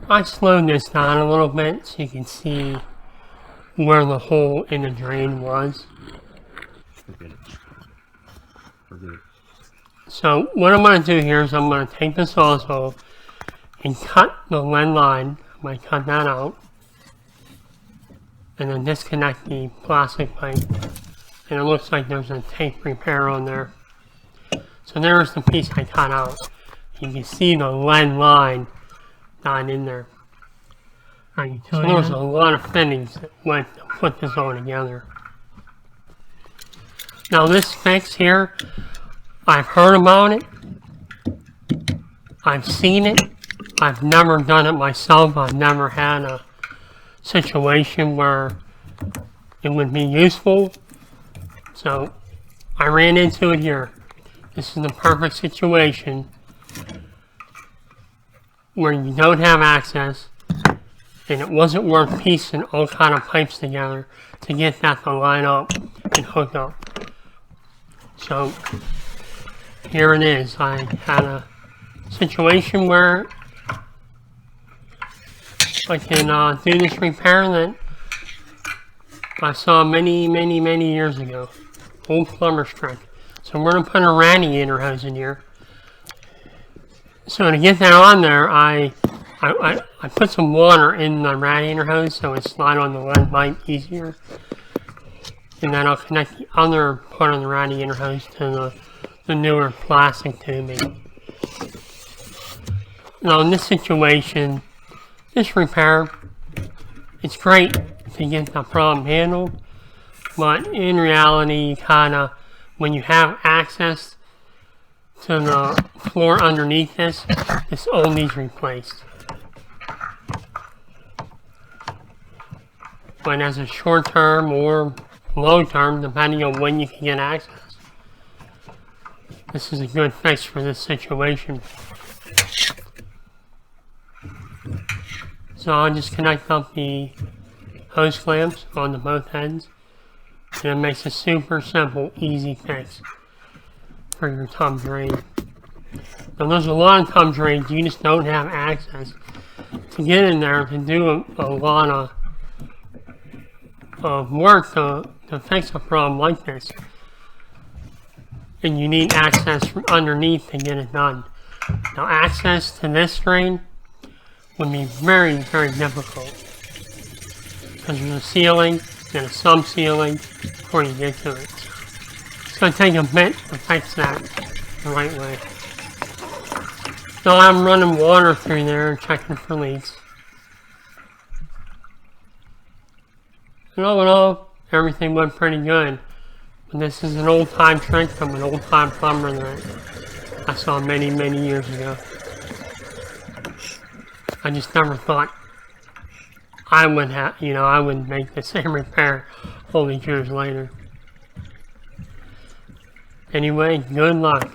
I slowed this down a little bit so you can see where the hole in the drain was. So what I'm going to do here is I'm going to take the sawzall and cut the lead line. I'm going to cut that out. And then disconnect the plastic pipe. And it looks like there's a tape repair on there. So there's the piece I cut out. You can see the lead line not in there. So there's a lot of fittings that went to put this all together. Now this fix here, I've heard about it. I've seen it. I've never done it myself. I've never had a situation where it would be useful. So I ran into it here. This is the perfect situation where you don't have access, and it wasn't worth piecing all kind of pipes together to get that to line up and hook up. So here it is. I had a situation where I can do this repair that I saw many years ago. Old plumber's trick. So we're going to put a radiator hose in here. So to get that on there, I put some water in the radiator hose so it's not on the lead pipe easier. And then I'll connect the other part of the radiator hose to the newer plastic tubing. Now in this situation, this repair, it's great to get the problem handled, but in reality, when you have access to the floor underneath this all needs replaced. But as a short term or long term, depending on when you can get access, this is a good fix for this situation. So I'll just connect up the hose clamps on the both ends, and it makes a super simple, easy fix for your tub drain. Now there's a lot of tub drains you just don't have access to get in there to do a lot of work to fix a problem like this. And you need access from underneath to get it done. Now access to this drain would be very difficult, because there's a ceiling and a sub-ceiling before you get to it. It's going to take a bit to fix that the right way. So I'm running water through there and checking for leaks. And all in all, everything went pretty good. But this is an old-time trick from an old-time plumber that I saw many years ago. I just never thought I would make the same repair all these years later. Anyway, good luck.